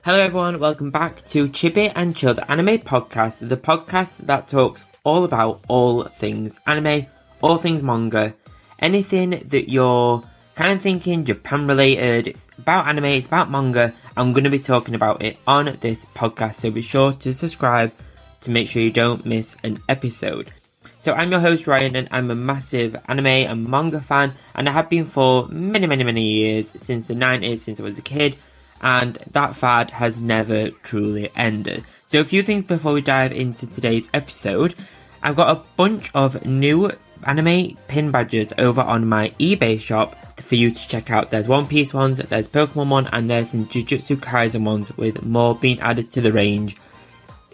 Hello everyone, welcome back to Chibi and Chill, the anime podcast, the podcast that talks all about all things anime, all things manga, anything that you're kind of thinking Japan related, it's about anime, it's about manga. I'm going to be talking about it on this podcast, so be sure to subscribe to make sure you don't miss an episode. So I'm your host Ryan, and I'm a massive anime and manga fan, and I have been for many years, since the 90s, since I was a kid, and that fad has never truly ended. So a few things before we dive into today's episode. I've got a bunch of new anime pin badges over on my eBay shop for you to check out. There's One Piece ones, there's Pokemon one, and there's some Jujutsu Kaisen ones, with more being added to the range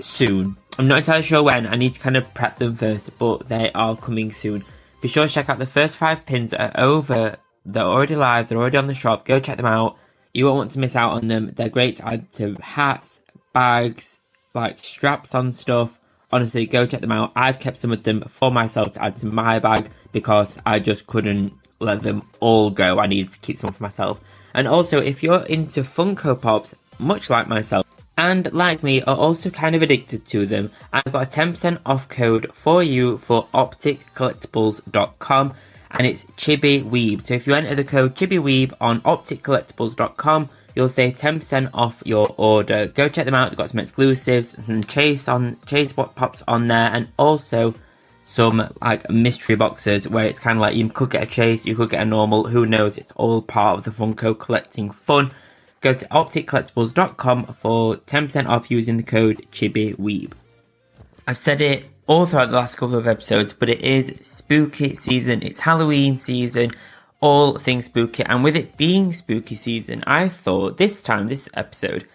soon. I'm not entirely sure when, I need to kind of prep them first, but they are coming soon. Be sure to check out the first 5 pins that are over, they're already live, they're already on the shop, go check them out. You won't want to miss out on them. They're great to add to hats, bags, like straps on stuff. Honestly, go check them out. I've kept some of them for myself to add to my bag because I just couldn't let them all go. I needed to keep some for myself. And also, if you're into Funko Pops, much like myself, and like me, are also kind of addicted to them, I've got a 10% off code for you for opticcollectibles.com. And it's Chibi Weeb. So if you enter the code Chibi Weeb on opticcollectibles.com, you'll save 10% off your order. Go check them out. They've got some exclusives, some chase pops on there, and also some like mystery boxes where it's kind of like you could get a chase, you could get a normal, who knows, it's all part of the Funko collecting fun. Go to opticcollectibles.com for 10% off using the code Chibi Weeb. I've said it all throughout the last couple of episodes, but it is spooky season, it's Halloween season, all things spooky, and with it being spooky season, I thought this episode,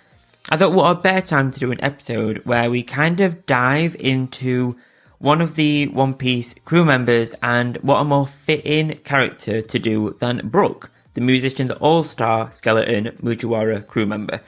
what a better time to do an episode where we kind of dive into one of the One Piece crew members, and what a more fitting character to do than Brook, the musician, the all-star skeleton Mugiwara crew member.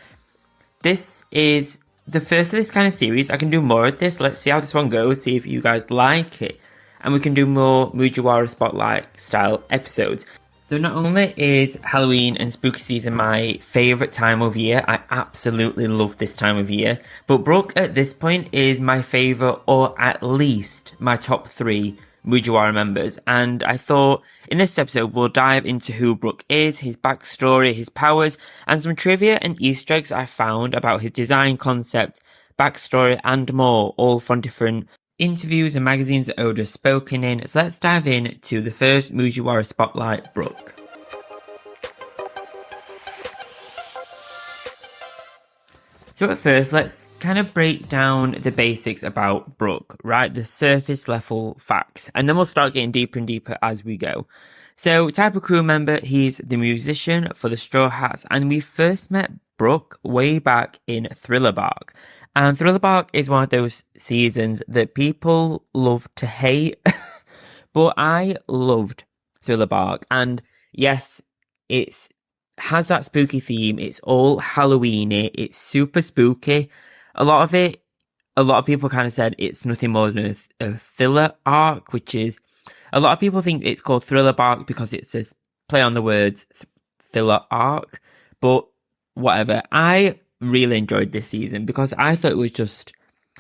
This is the first of this kind of series. I can do more of this. Let's see how this one goes, see if you guys like it, and we can do more Mugiwara Spotlight style episodes. So not only is Halloween and spooky season my favourite time of year, I absolutely love this time of year, but Brook at this point is my favourite, or at least my top 3 Mugiwara members, and I thought in this episode we'll dive into who Brook is, his backstory, his powers, and some trivia and Easter eggs I found about his design concept, backstory, and more, all from different interviews and magazines that Oda's spoken in. So let's dive in to the first Mugiwara Spotlight, Brook. So at first, let's kind of break down the basics about Brook, right? The surface level facts. And then we'll start getting deeper and deeper as we go. So, type of crew member, he's the musician for the Straw Hats. And we first met Brook way back in Thriller Bark. And Thriller Bark is one of those seasons that people love to hate. But I loved Thriller Bark. And yes, it's has that spooky theme. It's all Halloweeny. It's super spooky. A lot of people kind of said it's nothing more than a filler arc, which is, a lot of people think it's called Thriller Bark because it's a play on the words filler arc, but whatever. I really enjoyed this season because I thought it was just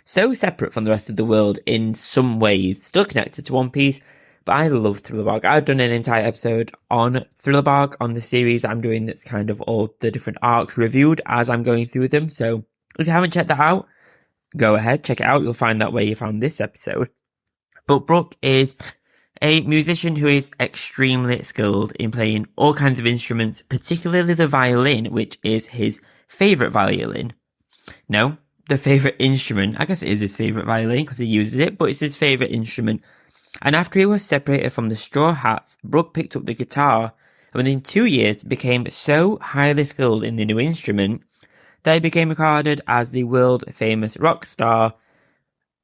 so separate from the rest of the world in some ways, still connected to One Piece, but I love Thriller Bark. I've done an entire episode on Thriller Bark on the series I'm doing that's kind of all the different arcs reviewed as I'm going through them, so if you haven't checked that out, go ahead, check it out. You'll find that where you found this episode. But Brook is a musician who is extremely skilled in playing all kinds of instruments, particularly the violin, which is his favourite violin. No, the favourite instrument. I guess it is his favourite violin because he uses it, but it's his favourite instrument. And after he was separated from the Straw Hats, Brook picked up the guitar, and within 2 years became so highly skilled in the new instrument that he became regarded as the world-famous rock star.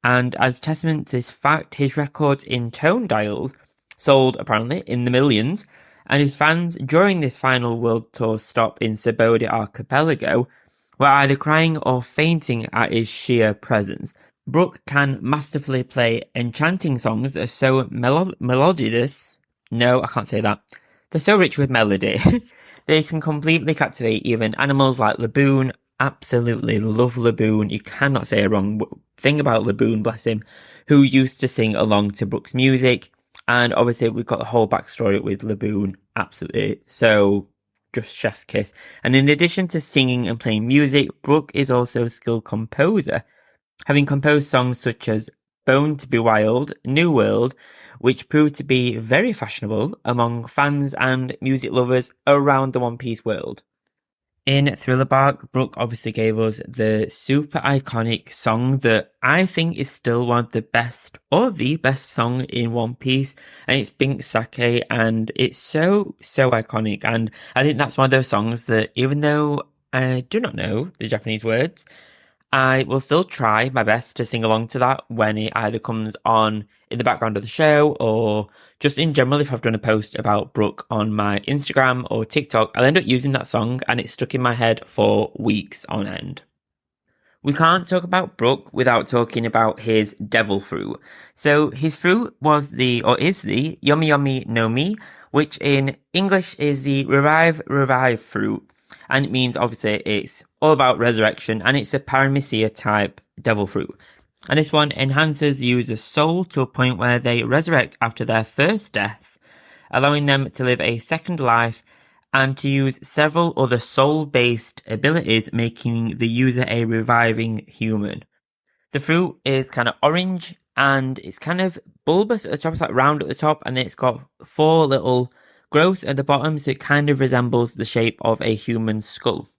And as testament to this fact, his records in tone dials sold apparently in the millions, and his fans during this final world tour stop in Subodi Archipelago were either crying or fainting at his sheer presence. Brook can masterfully play enchanting songs that are so melodious. No, I can't say that. They're so rich with melody. They can completely captivate even animals like Laboon, Absolutely love Laboon. You cannot say a wrong thing about Laboon, bless him, who used to sing along to Brook's music. And obviously, we've got the whole backstory with Laboon. Absolutely. So, just chef's kiss. And in addition to singing and playing music, Brook is also a skilled composer, having composed songs such as Bone to be Wild, New World, which proved to be very fashionable among fans and music lovers around the One Piece world. In Thriller Bark, Brook obviously gave us the super iconic song that I think is still one of the best or the best song in One Piece, and it's Bink Sake, and it's so iconic. And I think that's one of those songs that, even though I do not know the Japanese words, I will still try my best to sing along to that when it either comes on in the background of the show or just in general. If I've done a post about Brook on my Instagram or TikTok, I'll end up using that song and it's stuck in my head for weeks on end. We can't talk about Brook without talking about his devil fruit. So his fruit is the Yomi Yomi no Mi, which in English is the Revive fruit. And it means obviously it's all about resurrection and it's a paramecia type devil fruit. And this one enhances the user's soul to a point where they resurrect after their first death, allowing them to live a second life and to use several other soul-based abilities, making the user a reviving human. The fruit is kind of orange and it's kind of bulbous at the top, it's like round at the top, and it's got 4 little growths at the bottom, so it kind of resembles the shape of a human skull.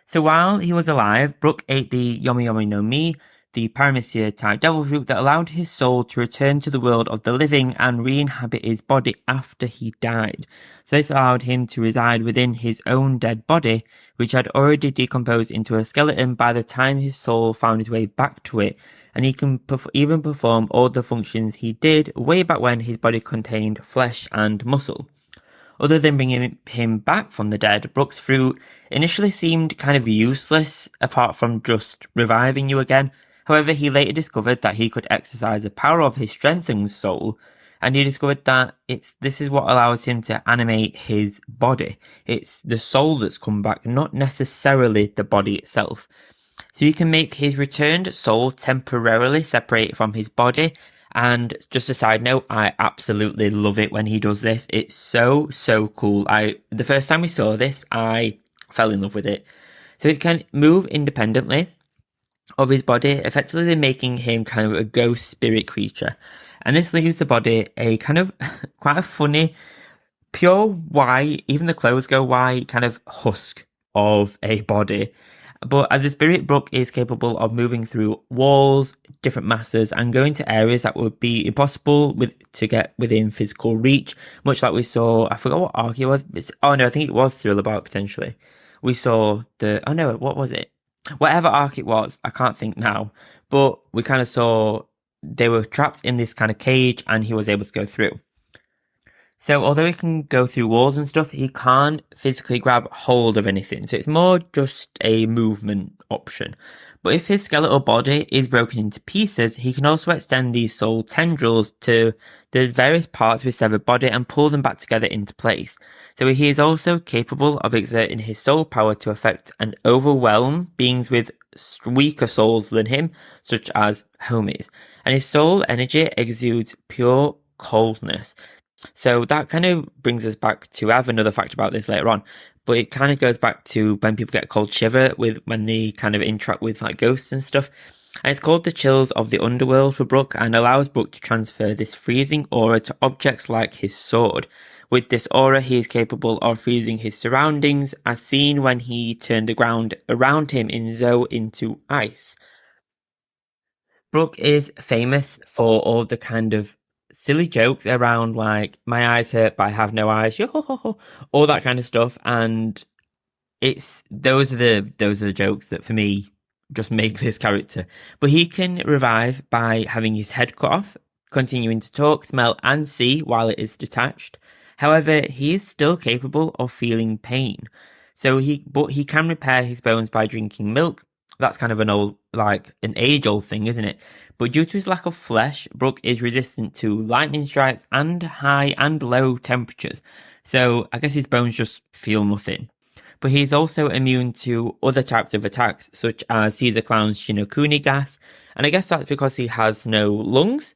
So while he was alive, Brook ate the Yomi Yomi no Mi, the paramecia type devil fruit that allowed his soul to return to the world of the living and re-inhabit his body after he died. So this allowed him to reside within his own dead body, which had already decomposed into a skeleton by the time his soul found his way back to it, and he can even perform all the functions he did way back when his body contained flesh and muscle. Other than bringing him back from the dead, Brook's fruit initially seemed kind of useless apart from just reviving you again. However, he later discovered that he could exercise the power of his strengthened soul, and he discovered that this is what allows him to animate his body. It's the soul that's come back, not necessarily the body itself. So he can make his returned soul temporarily separate from his body. And just a side note, I absolutely love it when he does this. It's so cool. The first time we saw this, I fell in love with it. So it can move independently of his body, effectively making him kind of a ghost spirit creature. And this leaves the body a kind of quite a funny, pure white, even the clothes go white, kind of husk of a body. But as a spirit, Brook is capable of moving through walls, different masses, and going to areas that would be impossible to get within physical reach, much like we saw, I forgot what arc it was. I think it was Thriller Bark, potentially. We saw what was it? Whatever arc it was, I can't think now. But we kind of saw they were trapped in this kind of cage and he was able to go through. So although he can go through walls and stuff, he can't physically grab hold of anything. So it's more just a movement option. But if his skeletal body is broken into pieces, he can also extend these soul tendrils to the various parts of his severed body and pull them back together into place. So he is also capable of exerting his soul power to affect and overwhelm beings with weaker souls than him, such as homies. And his soul energy exudes pure coldness. So that kind of brings us back to, I have another fact about this later on, but it kind of goes back to when people get cold shiver when they kind of interact with like ghosts and stuff. And it's called the chills of the underworld for Brook and allows Brook to transfer this freezing aura to objects like his sword. With this aura, he is capable of freezing his surroundings, as seen when he turned the ground around him in Zou into ice. Brook is famous for all the kind of silly jokes around like my eyes hurt but I have no eyes, all that kind of stuff, and those are the jokes that for me just make this character. But he can revive by having his head cut off, continuing to talk, smell and see while it is detached. However, he is still capable of feeling pain. But he can repair his bones by drinking milk. That's kind of an age-old thing, isn't it? But due to his lack of flesh, Brook is resistant to lightning strikes and high and low temperatures. So I guess his bones just feel nothing. but he's also immune to other types of attacks, such as Caesar Clown's Shinokuni gas, and I guess that's because he has no lungs.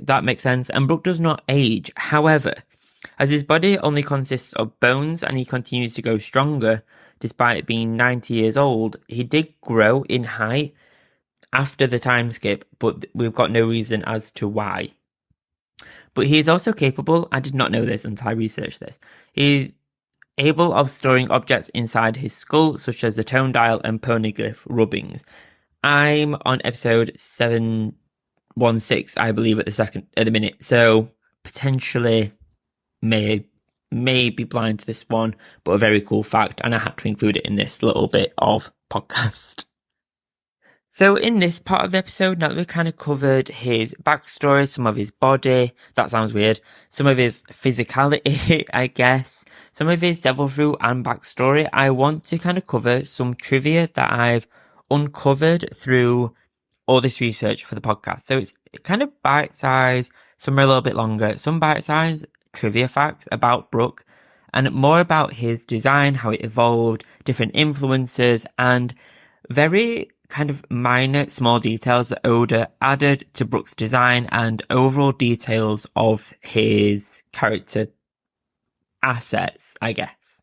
That makes sense, and Brook does not age. However, as his body only consists of bones and he continues to grow stronger, despite being 90 years old, he did grow in height after the time skip, but we've got no reason as to why. But he is also capable, I did not know this until I researched this, he's able of storing objects inside his skull, such as the tone dial and poneglyph rubbings. I'm on episode 716, I believe, at the minute, so potentially may be blind to this one, but a very cool fact, and I had to include it in this little bit of podcast. So in this part of the episode, now that we've kind of covered his backstory, some of his body, that sounds weird, some of his physicality, I guess, some of his devil fruit and backstory, I want to kind of cover some trivia that I've uncovered through all this research for the podcast. So it's kind of bite-sized, some are a little bit longer, some bite-sized trivia facts about Brook, and more about his design, how it evolved, different influences, and very kind of minor, small details that Oda added to Brook's design and overall details of his character assets, I guess.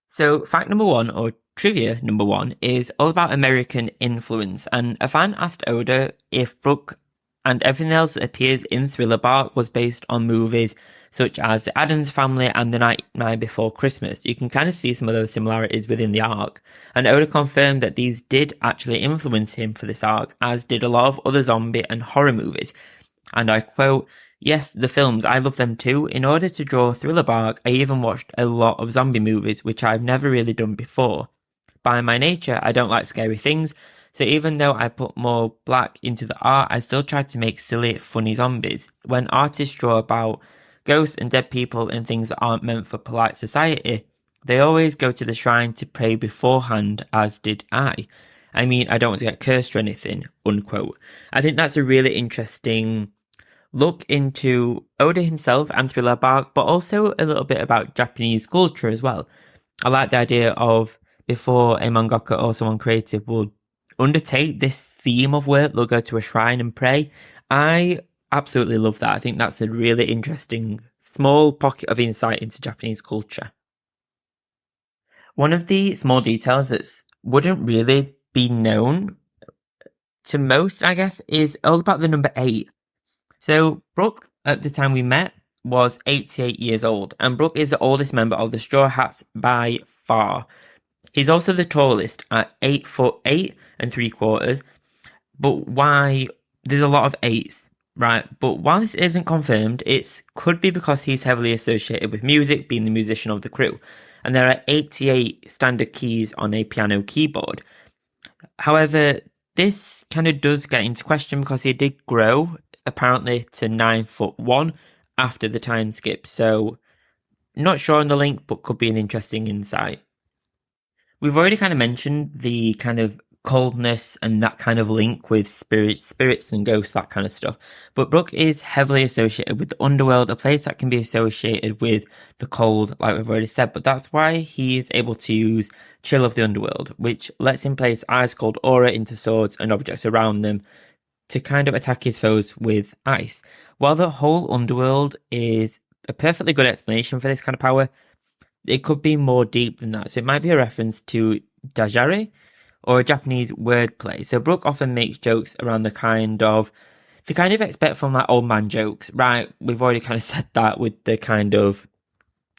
So fact number one, or trivia number one, is all about American influence, and a fan asked Oda if Brook and everything else that appears in Thriller Bark was based on movies such as The Addams Family and The Nightmare Before Christmas. You can kind of see some of those similarities within the arc, and Oda confirmed that these did actually influence him for this arc, as did a lot of other zombie and horror movies. And I quote, "Yes, the films, I love them too. In order to draw Thriller Bark, I even watched a lot of zombie movies, which I've never really done before. By my nature, I don't like scary things, so even though I put more black into the art, I still tried to make silly, funny zombies. When artists draw about ghosts and dead people and things that aren't meant for polite society, they always go to the shrine to pray beforehand, as did I. I mean, I don't want to get cursed or anything," unquote. I think that's a really interesting look into Oda himself and Thriller Bark, but also a little bit about Japanese culture as well. I like the idea of before a mangaka or someone creative will undertake this theme of work, they'll go to a shrine and pray. I absolutely love that. I think that's a really interesting small pocket of insight into Japanese culture. One of the small details that wouldn't really be known to most, I guess, is all about the number 8. So Brook, at the time we met, was 88 years old, and Brook is the oldest member of the Straw Hats by far. He's also the tallest at 8'8" and 3/4, but why? There's a lot of 8s. Right, but while this isn't confirmed, it could be because he's heavily associated with music, being the musician of the crew, and there are 88 standard keys on a piano keyboard. However, this kind of does get into question because he did grow, apparently, to 9'1" after the time skip, so not sure on the link, but could be an interesting insight. We've already kind of mentioned the kind of coldness and that kind of link with spirits and ghosts, that kind of stuff. But Brook is heavily associated with the underworld, a place that can be associated with the cold, like we've already said. But that's why he's able to use Chill of the Underworld, which lets him place ice cold aura into swords and objects around them to kind of attack his foes with ice. While the whole underworld is a perfectly good explanation for this kind of power, it could be more deep than that. So it might be a reference to Dajare, or a Japanese wordplay. So Brook often makes jokes around the kind of expect from like old man jokes, right? We've already kind of said that with the kind of,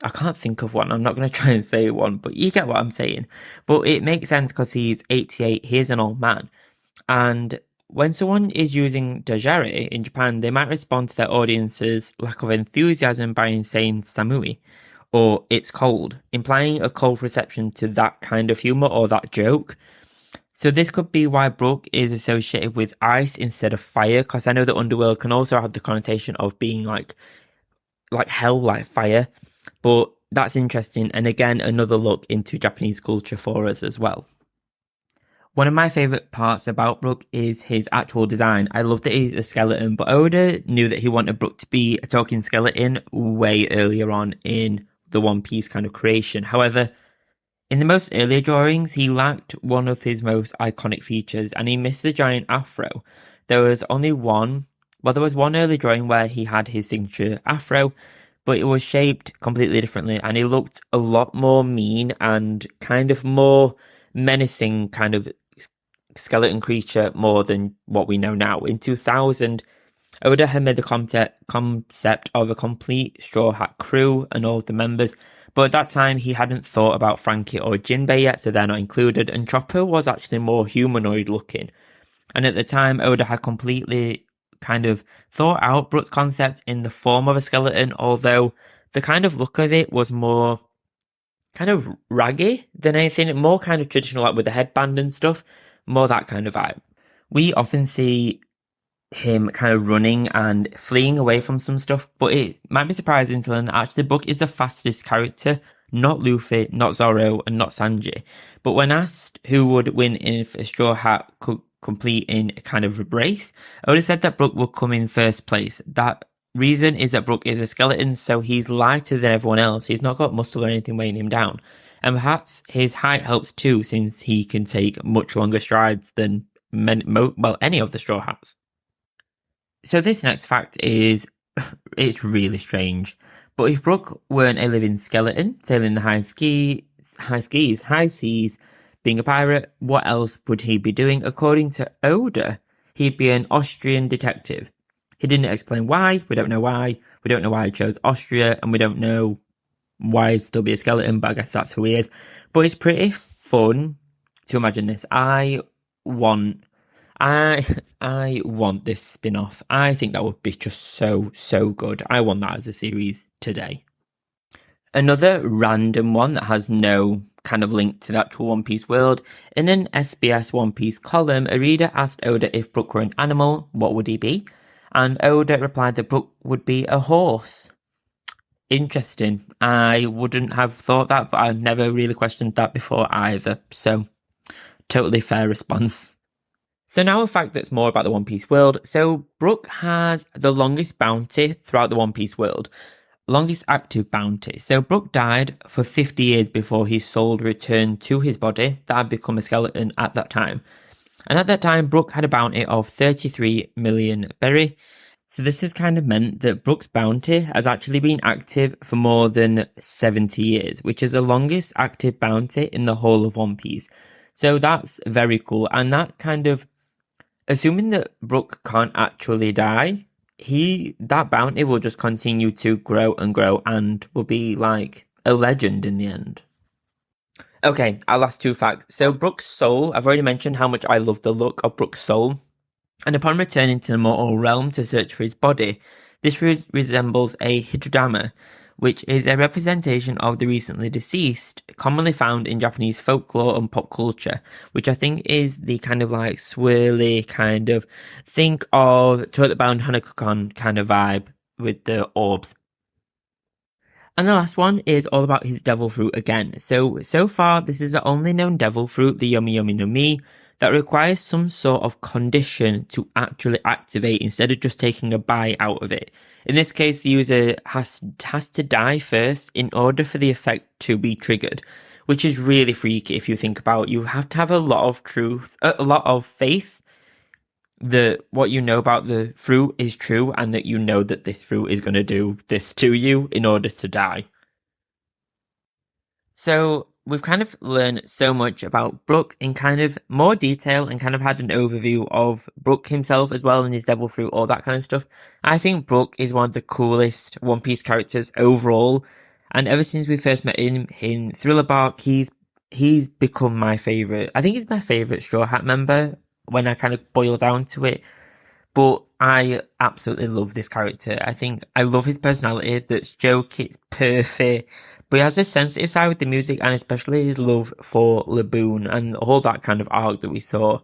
I can't think of one. I'm not going to try and say one, but you get what I'm saying. But it makes sense because he's 88. He's an old man. And when someone is using Dajare in Japan, they might respond to their audience's lack of enthusiasm by saying Samui, or it's cold, implying a cold reception to that kind of humor or that joke. So this could be why Brook is associated with ice instead of fire, because I know the underworld can also have the connotation of being like hell, like fire. But that's interesting, and again, another look into Japanese culture for us as well. One of my favourite parts about Brook is his actual design. I love that he's a skeleton, but Oda knew that he wanted Brook to be a talking skeleton way earlier on in the One Piece kind of creation. However, In the most earlier drawings, he lacked one of his most iconic features, and he missed the giant afro. There was only one, well, there was one early drawing where he had his signature afro, but it was shaped completely differently, and he looked a lot more mean and kind of more menacing, kind of skeleton creature more than what we know now. In 2000, Oda had made the concept of a complete Straw Hat crew and all of the members, but at that time he hadn't thought about Frankie or Jinbei yet, so they're not included, and Chopper was actually more humanoid looking. And at the time, Oda had completely kind of thought out Brook's concept in the form of a skeleton, although the kind of look of it was more kind of raggy than anything, more kind of traditional, like with the headband and stuff, more that kind of vibe. We often see him kind of running and fleeing away from some stuff, but it might be surprising to learn that actually Brook is the fastest character, not Luffy, not Zoro, and not Sanji. But when asked who would win if a Straw Hat could complete in a kind of a race, Oda said that Brook would come in first place. That reason is that Brook is a skeleton, so he's lighter than everyone else. He's not got muscle or anything weighing him down. And perhaps his height helps too, since he can take much longer strides than any of the Straw Hats. So this next fact is, it's really strange. But if Brook weren't a living skeleton, sailing the high seas, being a pirate, what else would he be doing? According to Oda, he'd be an Austrian detective. He didn't explain why. We don't know why. We don't know why he chose Austria, and we don't know why he'd still be a skeleton, but I guess that's who he is. But it's pretty fun to imagine this. I want this spin-off. I think that would be just so good. I want that as a series today. Another random one that has no kind of link to the actual One Piece world. In an SBS One Piece column, a reader asked Oda if Brook were an animal, what would he be? And Oda replied that Brook would be a horse. Interesting. I wouldn't have thought that, but I've never really questioned that before either. So, totally fair response. So now a fact that's more about the One Piece world. So Brook has the longest bounty throughout the One Piece world. Longest active bounty. So Brook died for 50 years before his soul returned to his body that had become a skeleton at that time. And at that time, Brook had a bounty of 33 million berry. So this has kind of meant that Brook's bounty has actually been active for more than 70 years, which is the longest active bounty in the whole of One Piece. So that's very cool. And that kind of, assuming that Brook can't actually die, that bounty will just continue to grow and will be like a legend in the end. Okay, our last two facts. So Brook's soul, I've already mentioned how much I love the look of Brook's soul. And upon returning to the mortal realm to search for his body, this resembles a hidradama, which is a representation of the recently deceased, commonly found in Japanese folklore and pop culture, which I think is the kind of like swirly kind of, think of Toilet Bound Hanako-kun kind of vibe with the orbs. And the last one is all about his devil fruit again. So far, this is the only known devil fruit, the Yomi Yomi no Mi, that requires some sort of condition to actually activate instead of just taking a bite out of it. In this case, the user has to die first in order for the effect to be triggered, which is really freaky if you think about it. You have to have a lot of faith that what you know about the fruit is true and that you know that this fruit is going to do this to you in order to die. So we've kind of learned so much about Brook in kind of more detail and kind of had an overview of Brook himself as well and his devil fruit, all that kind of stuff. I think Brook is one of the coolest One Piece characters overall. And ever since we first met him in Thriller Bark, he's become my favourite. I think he's my favourite Straw Hat member when I kind of boil down to it. But I absolutely love this character. I think I love his personality. That's jokey, it's perfect. But he has a sensitive side with the music and especially his love for Laboon and all that kind of arc that we saw.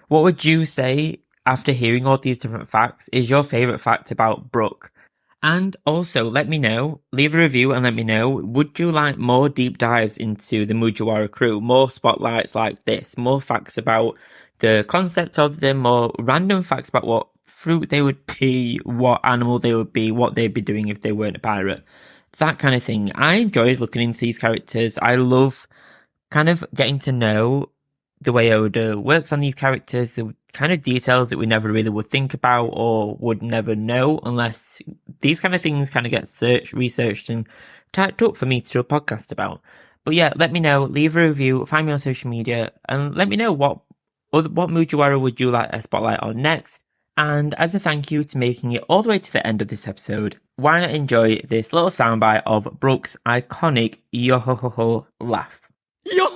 What would you say, after hearing all these different facts, is your favourite fact about Brook? And also, let me know, leave a review and let me know, would you like more deep dives into the Mugiwara crew? More spotlights like this, more facts about the concept of them, more random facts about what fruit they would be, what animal they would be, what they'd be doing if they weren't a pirate. That kind of thing. I enjoyed looking into these characters. I love kind of getting to know the way Oda works on these characters, the kind of details that we never really would think about or would never know unless these kind of things kind of get researched and typed up for me to do a podcast about. But yeah, let me know, leave a review, find me on social media, and let me know what Mugiwara would you like a spotlight on next. And as a thank you to making it all the way to the end of this episode, why not enjoy this little soundbite of Brook's iconic yo-ho-ho-ho laugh. Yo!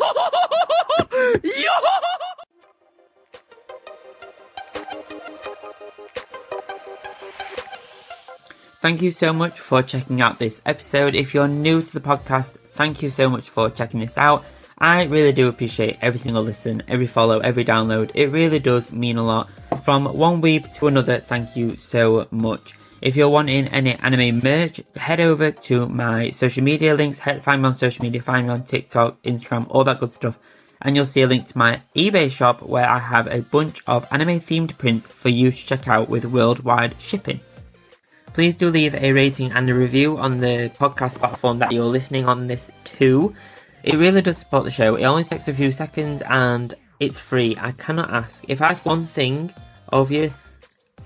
Thank you so much for checking out this episode. If you're new to the podcast, thank you so much for checking this out. I really do appreciate every single listen, every follow, every download. It really does mean a lot. From one weeb to another, thank you so much. If you're wanting any anime merch, head over to my social media links. Find me on social media, find me on TikTok, Instagram, all that good stuff. And you'll see a link to my eBay shop where I have a bunch of anime themed prints for you to check out with worldwide shipping. Please do leave a rating and a review on the podcast platform that you're listening on this to. It really does support the show. It only takes a few seconds and it's free. I cannot ask. If I ask one thing of you,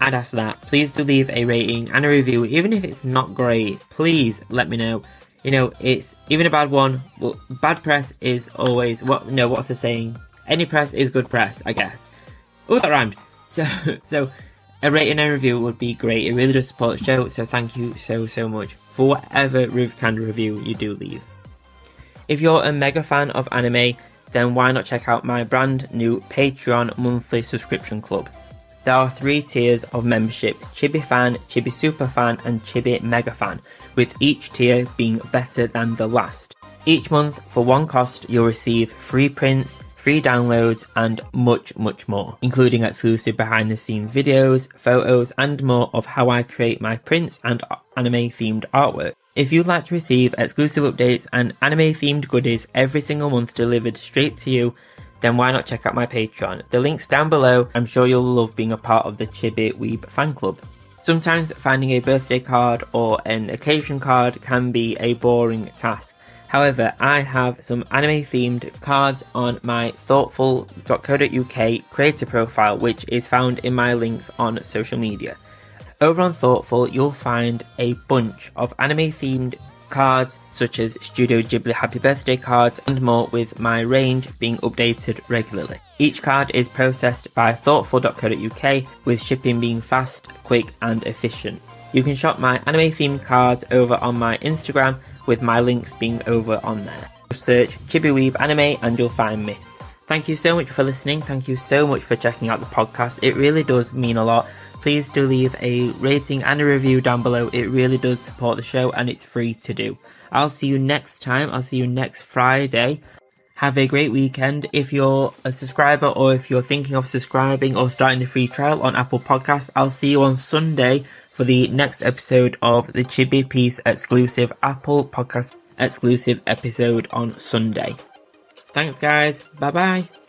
I'd ask that. Please do leave a rating and a review. Even if it's not great, please let me know. You know, it's even a bad one. Well, bad press is always what's the saying? Any press is good press, I guess. Oh, that rhymed. So a rating and a review would be great. It really does support the show. So thank you so much for whatever kind of review you do leave. If you're a mega fan of anime, then why not check out my brand new Patreon monthly subscription club. There are 3 tiers of membership: Chibi Fan, Chibi Super Fan, and Chibi Mega Fan, with each tier being better than the last. Each month, for one cost, you'll receive free prints, free downloads, and much more, including exclusive behind-the-scenes videos, photos, and more of how I create my prints and anime-themed artwork. If you'd like to receive exclusive updates and anime-themed goodies every single month delivered straight to you, then why not check out my Patreon? The link's down below. I'm sure you'll love being a part of the Chibi Weeb fan club. Sometimes finding a birthday card or an occasion card can be a boring task. However, I have some anime-themed cards on my Thortful.co.uk creator profile, which is found in my links on social media. Over on Thortful, you'll find a bunch of anime-themed cards, such as Studio Ghibli Happy Birthday cards and more, with my range being updated regularly. Each card is processed by Thortful.co.uk, with shipping being fast, quick and efficient. You can shop my anime-themed cards over on my Instagram, with my links being over on there. Search Chibi Weeb Anime and you'll find me. Thank you so much for listening. Thank you so much for checking out the podcast. It really does mean a lot. Please do leave a rating and a review down below. It really does support the show and it's free to do. I'll see you next time. I'll see you next Friday. Have a great weekend. If you're a subscriber or if you're thinking of subscribing or starting the free trial on Apple Podcasts, I'll see you on Sunday for the next episode of the Chibi Piece exclusive Apple Podcast exclusive episode on Sunday. Thanks guys. Bye bye.